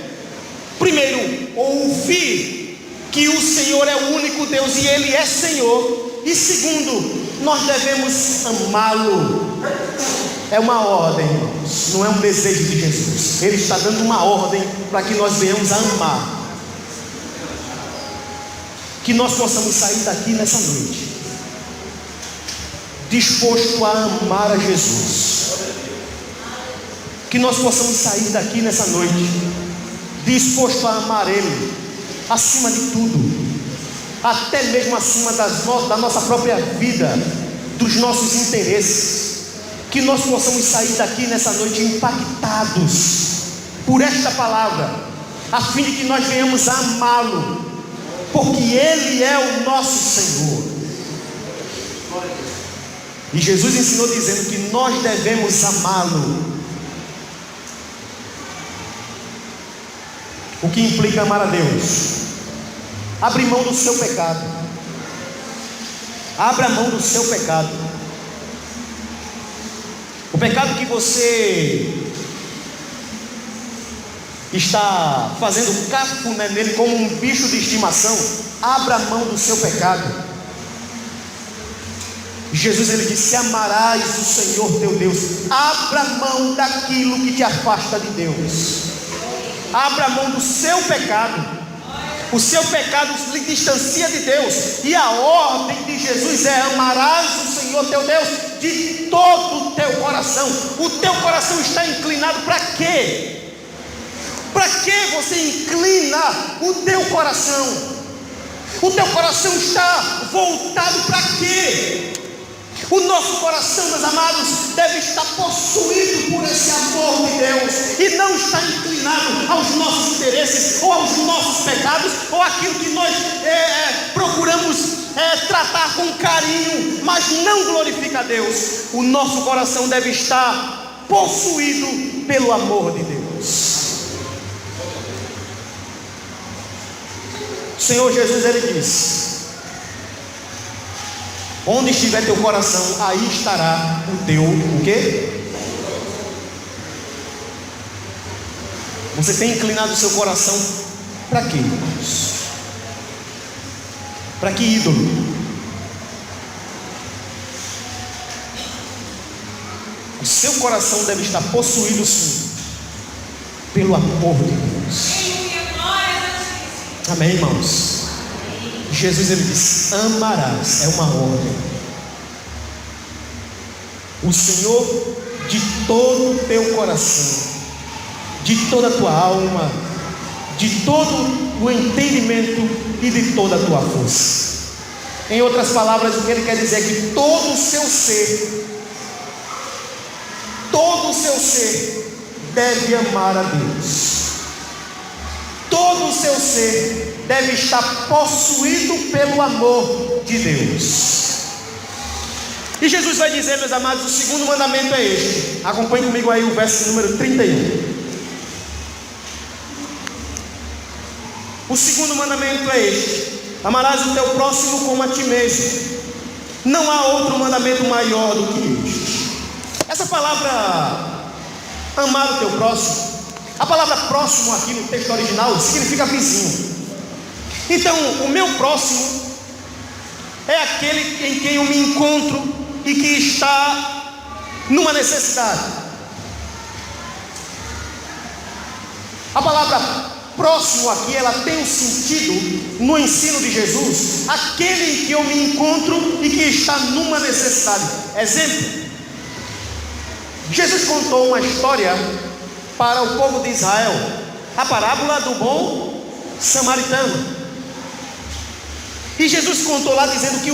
primeiro, ouvir que o Senhor é o único Deus e Ele é Senhor. E segundo, nós devemos amá-lo. É uma ordem, irmãos, não é um desejo de Jesus. Ele está dando uma ordem para que nós venhamos a amar. Que nós possamos sair daqui nessa noite disposto a amar a Jesus. Que nós possamos sair daqui nessa noite disposto a amar Ele acima de tudo, até mesmo acima da nossa própria vida, dos nossos interesses. Que nós possamos sair daqui nessa noite impactados por esta palavra, a fim de que nós venhamos a amá-lo, porque Ele é o nosso Senhor. E Jesus ensinou dizendo que nós devemos amá-lo, o que implica amar a Deus. Abre mão do seu pecado. Abra mão do seu pecado. O pecado que você está fazendo cafuné nele como um bicho de estimação, abra mão do seu pecado. Jesus, ele disse: amarás o Senhor teu Deus. Abra mão daquilo que te afasta de Deus. Abra mão do seu pecado. O seu pecado lhe distancia de Deus. E a ordem de Jesus é: amarás o Senhor teu Deus de todo o teu coração. O teu coração está inclinado para quê? Para que você inclina o teu coração? O teu coração está voltado para quê? O nosso coração, meus amados, deve estar possuído por esse amor de Deus, e não está inclinado aos nossos interesses, ou aos nossos pecados, ou aquilo que nós procuramos tratar com carinho, mas não glorifica a Deus. O nosso coração deve estar possuído pelo amor de Deus. O Senhor Jesus, ele diz: onde estiver teu coração, aí estará o teu, o quê? Você tem inclinado o seu coração para quê, irmãos? Para que ídolo? O seu coração deve estar possuído, sim, pelo amor de Deus. Amém, irmãos? Jesus, ele diz: amarás, é uma ordem, o Senhor de todo o teu coração, de toda a tua alma, de todo o entendimento e de toda a tua força. Em outras palavras, o que ele quer dizer é que todo o seu ser deve amar a Deus. Todo o seu ser deve estar possuído pelo amor de Deus. E Jesus vai dizer, meus amados, o segundo mandamento é este. Acompanhe comigo aí o verso número 31. O segundo mandamento é este: amarás o teu próximo como a ti mesmo. Não há outro mandamento maior do que este. Essa palavra, amar o teu próximo, a palavra próximo aqui no texto original significa vizinho. Então, o meu próximo é aquele em quem eu me encontro e que está numa necessidade. A palavra próximo aqui, ela tem um sentido no ensino de Jesus, aquele em que eu me encontro e que está numa necessidade. Exemplo: Jesus contou uma história para o povo de Israel, a parábola do bom samaritano. E Jesus contou lá dizendo que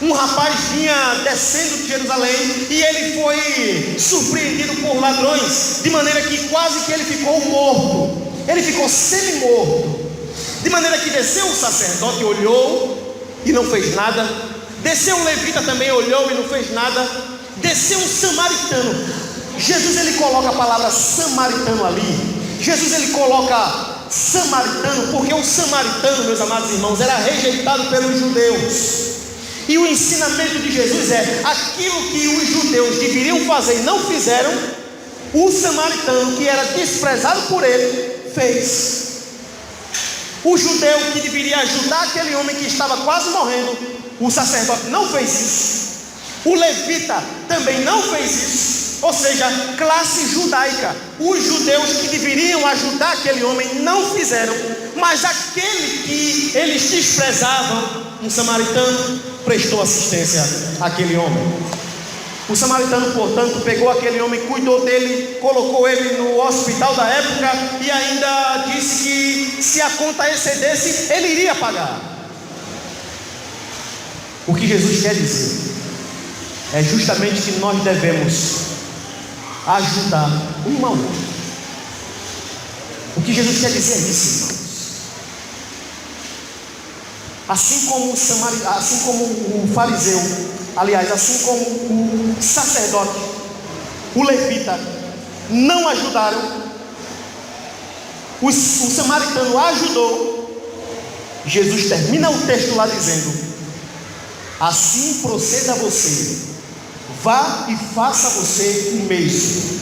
um rapaz vinha descendo de Jerusalém e ele foi surpreendido por ladrões, de maneira que quase que ele ficou morto. Ele ficou semi-morto, de maneira que desceu o sacerdote, olhou e não fez nada. Desceu um levita também, olhou e não fez nada. Desceu um samaritano. Jesus, ele coloca a palavra samaritano ali. Jesus, ele coloca samaritano porque o samaritano, meus amados irmãos, era rejeitado pelos judeus. E o ensinamento de Jesus é: aquilo que os judeus deveriam fazer e não fizeram, o samaritano, que era desprezado por ele, fez. O judeu que deveria ajudar aquele homem que estava quase morrendo, o sacerdote não fez isso. O levita também não fez isso. Ou seja, classe judaica, os judeus que deveriam ajudar aquele homem não fizeram. Mas aquele que eles desprezavam, um samaritano, prestou assistência àquele homem. O samaritano, portanto, pegou aquele homem, cuidou dele, colocou ele no hospital da época e ainda disse que se a conta excedesse, ele iria pagar. O que Jesus quer dizer é justamente que nós devemos ajudar um ao outro. O que Jesus quer dizer é isso, irmãos. Assim como o fariseu, aliás, assim como o sacerdote, o levita, não ajudaram, o samaritano ajudou. Jesus termina o texto lá dizendo: assim proceda você, vá e faça você o mesmo.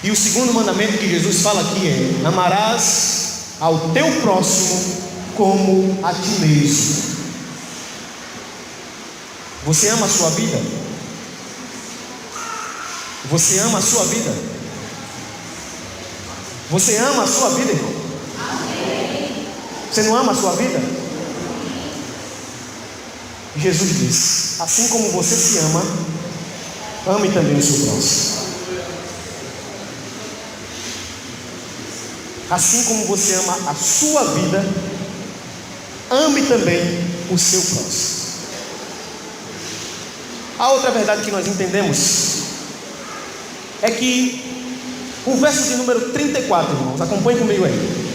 E o segundo mandamento que Jesus fala aqui é: amarás ao teu próximo como a ti mesmo. Você ama a sua vida? Você ama a sua vida? Você ama a sua vida, irmão? Você não ama a sua vida? Jesus diz: assim como você se ama, ame também o seu próximo. Assim como você ama a sua vida, ame também o seu próximo. A outra verdade que nós entendemos é que o verso de número 34, irmãos, acompanhe comigo aí.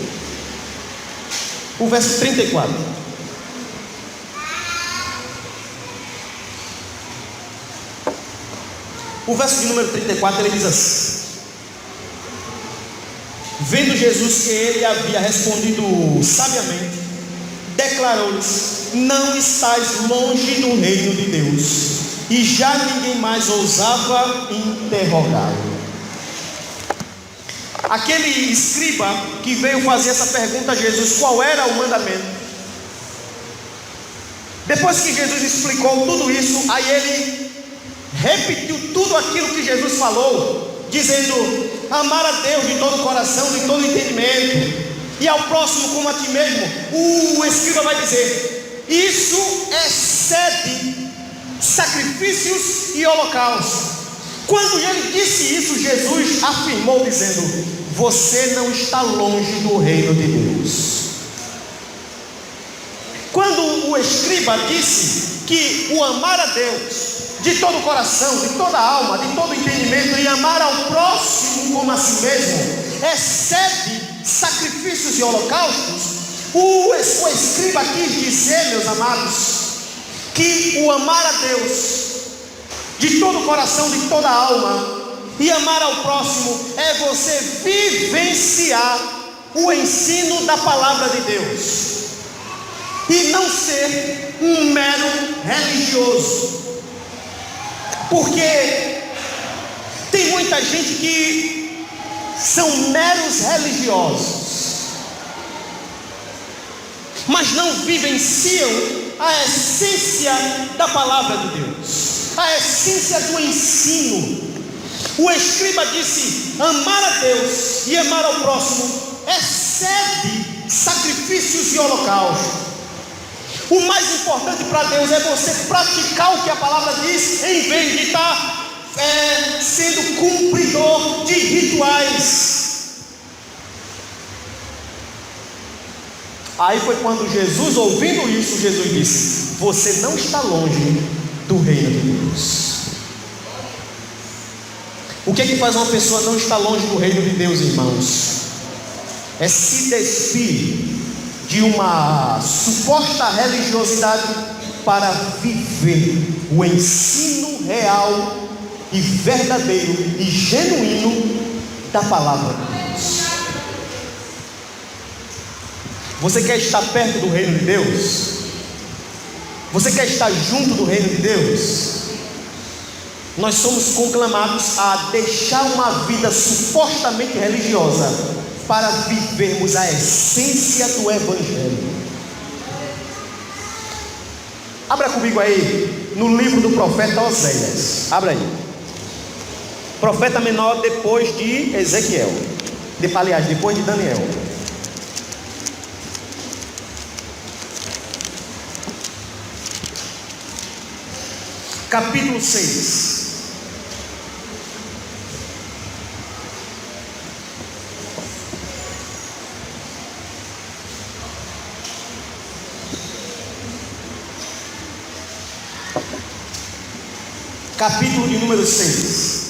O verso 34. O verso de número 34, ele diz assim: vendo Jesus que ele havia respondido sabiamente, declarou-lhes: não estáis longe do reino de Deus. E já ninguém mais ousava interrogá-lo. Aquele escriba que veio fazer essa pergunta a Jesus: qual era o mandamento? Depois que Jesus explicou tudo isso, aí ele repetiu tudo aquilo que Jesus falou, dizendo: amar a Deus de todo o coração, de todo o entendimento, e ao próximo como a ti mesmo. O escriba vai dizer: isso excede sacrifícios e holocaustos. Quando ele disse isso, Jesus afirmou dizendo: você não está longe do reino de Deus. Quando o escriba disse que o amar a Deus de todo o coração, de toda a alma, de todo o entendimento, e amar ao próximo como a si mesmo, excede sacrifícios e holocaustos, o escriba quis dizer, meus amados, que o amar a Deus de todo o coração, de toda a alma, e amar ao próximo é você vivenciar o ensino da palavra de Deus, e não ser um mero religioso. Porque tem muita gente que são meros religiosos, mas não vivenciam a essência da palavra de Deus, a essência do ensino. O escriba disse: amar a Deus e amar ao próximo excede sacrifícios e holocaustos. O mais importante para Deus é você praticar o que a palavra diz, em vez de estar sendo cumpridor de rituais. Aí foi quando Jesus, ouvindo isso, Jesus disse: você não está longe do reino de Deus. O que é que faz uma pessoa não estar longe do reino de Deus, irmãos? É se despir de uma suposta religiosidade para viver o ensino real e verdadeiro e genuíno da palavra de Deus. Você quer estar perto do reino de Deus? Você quer estar junto do reino de Deus? Nós somos conclamados a deixar uma vida supostamente religiosa para vivermos a essência do Evangelho. Abra comigo aí no livro do profeta Oséias. Abra aí. Profeta menor depois de Ezequiel. Aliás, depois de Daniel. Capítulo 6. Capítulo de número 6.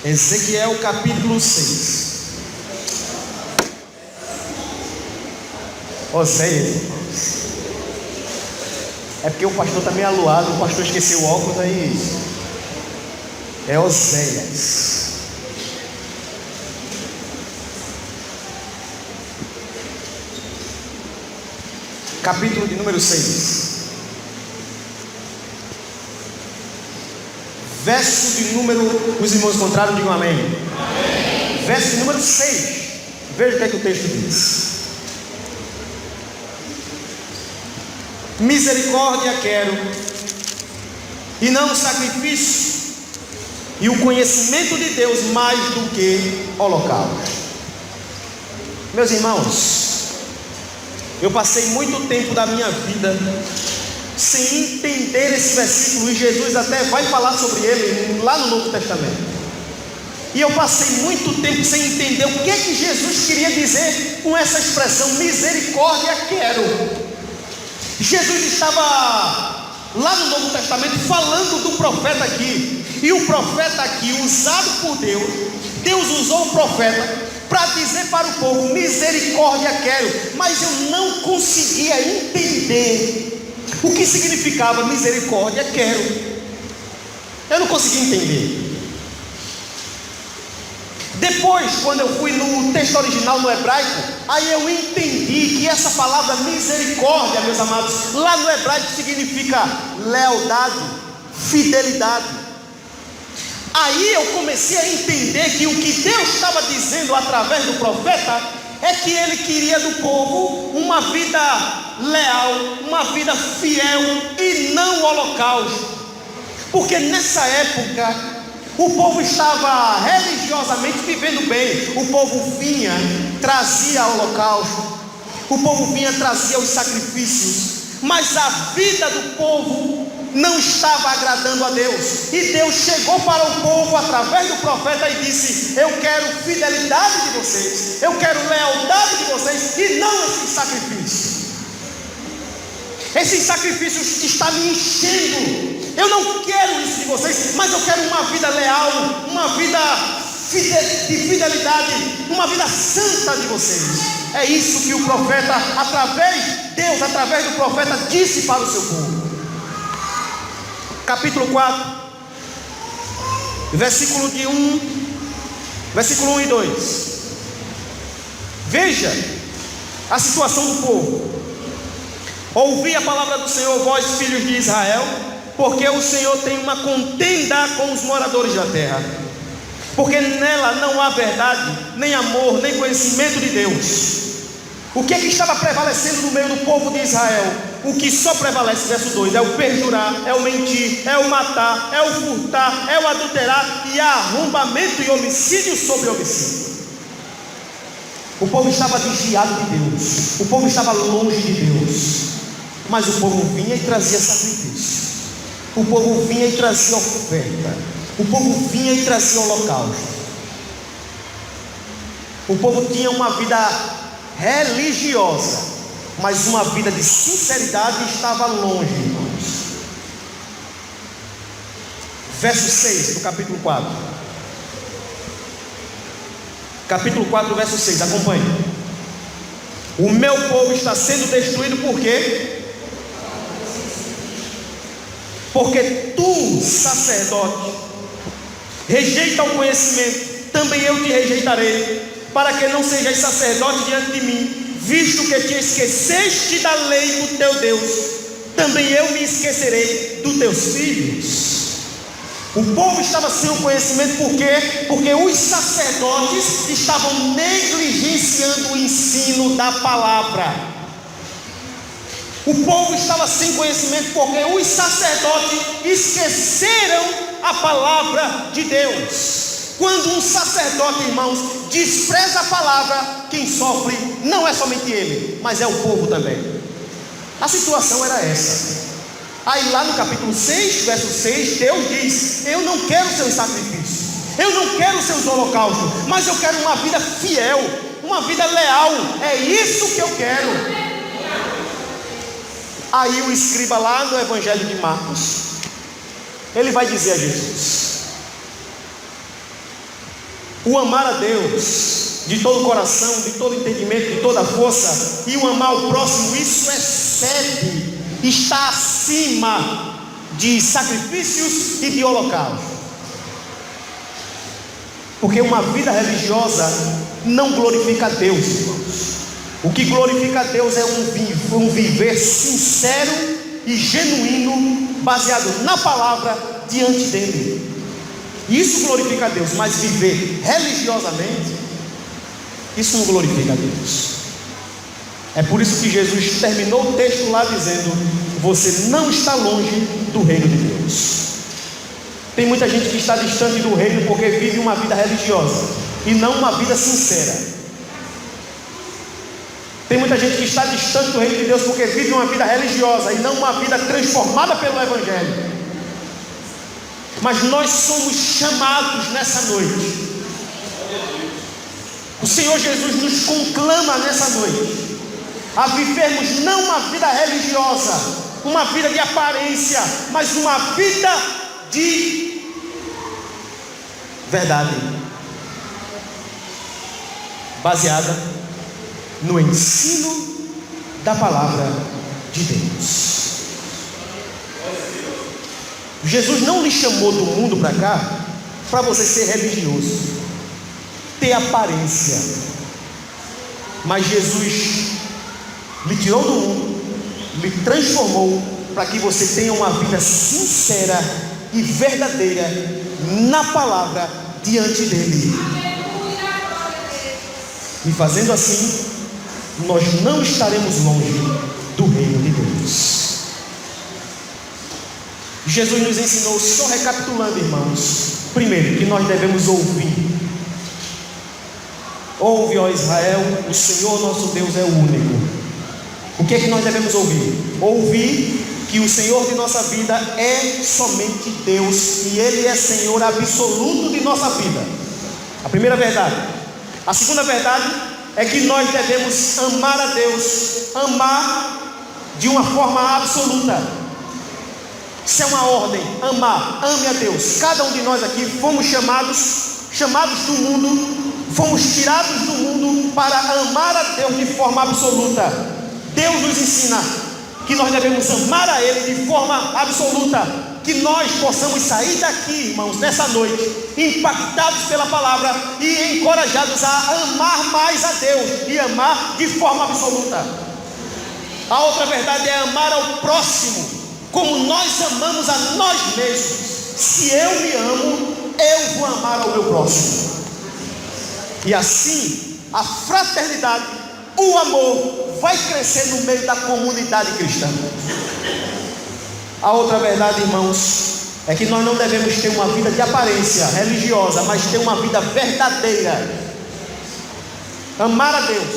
Ezequiel capítulo 6. Oséias. É porque o pastor está meio aluado, o pastor esqueceu o óculos aí. É Oséias. Capítulo de número 6. Verso de número, os irmãos encontraram, digam amém. Amém. Verso de número 6. Veja o que é que o texto diz. Misericórdia quero, e não sacrifício, e o conhecimento de Deus mais do que holocausto. Meus irmãos, eu passei muito tempo da minha vida sem entender esse versículo, e Jesus até vai falar sobre ele lá no Novo Testamento. E eu passei muito tempo sem entender o que é que Jesus queria dizer com essa expressão, misericórdia quero. Jesus estava lá no Novo Testamento falando do profeta aqui, e o profeta aqui, usado por Deus, Deus usou o profeta para dizer para o povo, misericórdia quero, mas eu não conseguia entender o que significava misericórdia quero. Eu não conseguia entender. Depois, quando eu fui no texto original no hebraico, aí eu entendi que essa palavra misericórdia, meus amados, lá no hebraico significa lealdade, fidelidade. Aí eu comecei a entender que o que Deus estava dizendo através do profeta é que ele queria do povo uma vida leal, uma vida fiel e não holocausto. Porque nessa época o povo estava religiosamente vivendo bem. O povo vinha, trazia holocausto, o povo vinha, trazia os sacrifícios, mas a vida do povo não estava agradando a Deus. E Deus chegou para o povo através do profeta e disse: eu quero fidelidade de vocês, eu quero lealdade de vocês, e não esses sacrifícios. Esses sacrifícios estão me enchendo. Eu não quero isso de vocês, mas eu quero uma vida leal, uma vida de fidelidade, uma vida santa de vocês. É isso que o profeta, Deus através do profeta disse para o seu povo. Capítulo 4, versículo 1 e 2. Veja a situação do povo. Ouvi a palavra do Senhor, vós filhos de Israel, porque o Senhor tem uma contenda com os moradores da terra, porque nela não há verdade, nem amor, nem conhecimento de Deus. O que é que estava prevalecendo no meio do povo de Israel? O que só prevalece, verso 2, é o perjurar, é o mentir, é o matar, é o furtar, é o adulterar, e há arrombamento e homicídio sobre homicídio. O povo estava desviado de Deus, o povo estava longe de Deus, mas o povo vinha e trazia sacrifício, o povo vinha e trazia oferta, o povo vinha e trazia holocausto. O povo tinha uma vida religiosa, mas uma vida de sinceridade estava longe, irmãos. Verso 6 do capítulo 4. Capítulo 4, verso 6, acompanhe. O meu povo está sendo destruído por quê? Porque tu, sacerdote, rejeita o conhecimento, também eu te rejeitarei, para que não sejais sacerdote diante de mim, visto que te esqueceste da lei do teu Deus, também eu me esquecerei dos teus filhos. O povo estava sem o conhecimento, por quê? Porque os sacerdotes estavam negligenciando o ensino da palavra. O povo estava sem conhecimento porque os sacerdotes esqueceram a palavra de Deus. Quando um sacerdote, irmãos, despreza a palavra, quem sofre não é somente ele, mas é o povo também. A situação era essa. Aí lá no capítulo 6, verso 6, Deus diz: eu não quero seus sacrifícios, eu não quero seus holocaustos, mas eu quero uma vida fiel, uma vida leal. É isso que eu quero. Aí o escriba lá no Evangelho de Marcos, ele vai dizer a Jesus: o amar a Deus de todo o coração, de todo entendimento, de toda a força, e o amar o próximo, isso excede, está acima de sacrifícios e de holocausto. Porque uma vida religiosa não glorifica a Deus, irmãos. O que glorifica a Deus é um viver sincero e genuíno, baseado na palavra, diante dele. Isso glorifica a Deus, mas viver religiosamente, isso não glorifica a Deus. É por isso que Jesus terminou o texto lá dizendo: você não está longe do reino de Deus. Tem muita gente que está distante do reino porque vive uma vida religiosa e não uma vida sincera. Tem muita gente que está distante do reino de Deus porque vive uma vida religiosa e não uma vida transformada pelo Evangelho. Mas nós somos chamados nessa noite. O Senhor Jesus nos conclama nessa noite a vivermos não uma vida religiosa, uma vida de aparência, mas uma vida de verdade, baseada no ensino da palavra de Deus. Jesus não lhe chamou do mundo para cá para você ser religioso, ter aparência, mas Jesus lhe tirou do mundo, lhe transformou para que você tenha uma vida sincera e verdadeira na palavra diante dele. E fazendo assim, nós não estaremos longe do reino de Deus. Jesus nos ensinou, só recapitulando, irmãos, primeiro, que nós devemos ouvir. Ouve, ó Israel, o Senhor nosso Deus é o único. O que é que nós devemos ouvir? Ouvir que o Senhor de nossa vida é somente Deus, e Ele é Senhor absoluto de nossa vida. A primeira verdade. A segunda verdade é que nós devemos amar a Deus, amar de uma forma absoluta. Isso é uma ordem, amar, ame a Deus. Cada um de nós aqui fomos chamados do mundo, fomos tirados do mundo para amar a Deus de forma absoluta. Deus nos ensina que nós devemos amar a Ele de forma absoluta. Que nós possamos sair daqui, irmãos, nessa noite, impactados pela palavra e encorajados a amar mais a Deus e amar de forma absoluta. A outra verdade é amar ao próximo como nós amamos a nós mesmos. Se eu me amo, eu vou amar ao meu próximo. E assim, a fraternidade, o amor vai crescer no meio da comunidade cristã. A outra verdade, irmãos, é que nós não devemos ter uma vida de aparência religiosa, mas ter uma vida verdadeira. Amar a Deus,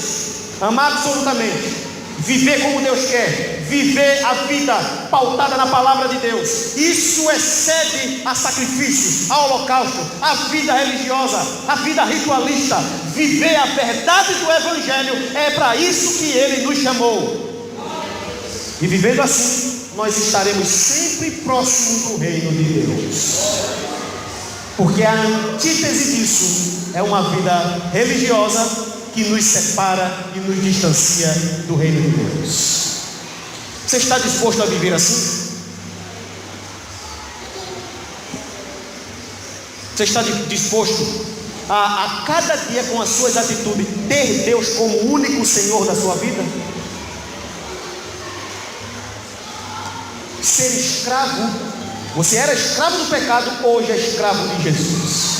amar absolutamente, viver como Deus quer, viver a vida pautada na palavra de Deus. Isso excede a sacrifícios, a holocausto, a vida religiosa, a vida ritualista. Viver a verdade do Evangelho é para isso que Ele nos chamou. E vivendo assim, nós estaremos sempre próximos do reino de Deus. Porque a antítese disso é uma vida religiosa que nos separa e nos distancia do reino de Deus. Você está disposto a viver assim? Você está disposto a cada dia com as suas atitudes ter Deus como único Senhor da sua vida? Ser escravo, você era escravo do pecado, hoje é escravo de Jesus.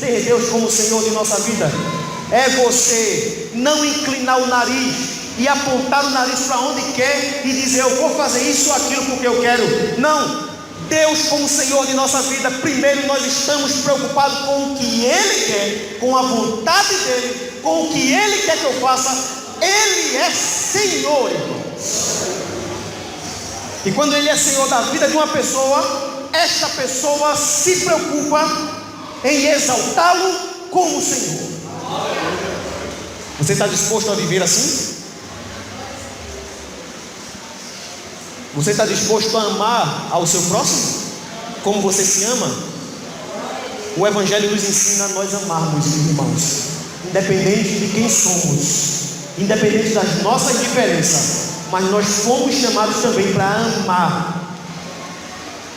Ter Deus como Senhor de nossa vida é você não inclinar o nariz e apontar o nariz para onde quer e dizer eu vou fazer isso ou aquilo porque eu quero. Não, Deus como Senhor de nossa vida, primeiro nós estamos preocupados com o que Ele quer, com a vontade dEle, com o que Ele quer que eu faça. Ele é Senhor, irmãos. E quando Ele é Senhor da vida de uma pessoa, esta pessoa se preocupa em exaltá-lo como Senhor. Você está disposto a viver assim? Você está disposto a amar ao seu próximo como você se ama? O Evangelho nos ensina a nós amarmos, irmãos, independente de quem somos, independente das nossas diferenças, mas nós fomos chamados também para amar.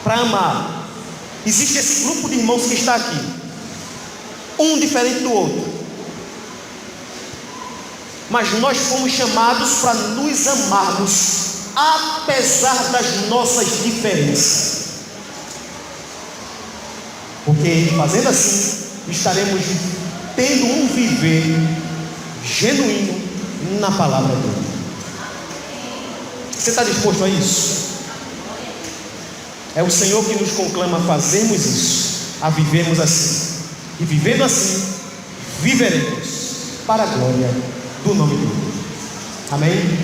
Para amar. Existe esse grupo de irmãos que está aqui, um diferente do outro, mas nós fomos chamados para nos amarmos, apesar das nossas diferenças, porque fazendo assim, estaremos tendo um viver genuíno na palavra de Deus. Você está disposto a isso? É o Senhor que nos conclama a fazermos isso, a vivermos assim, e vivendo assim, viveremos para a glória do nome dele. Amém?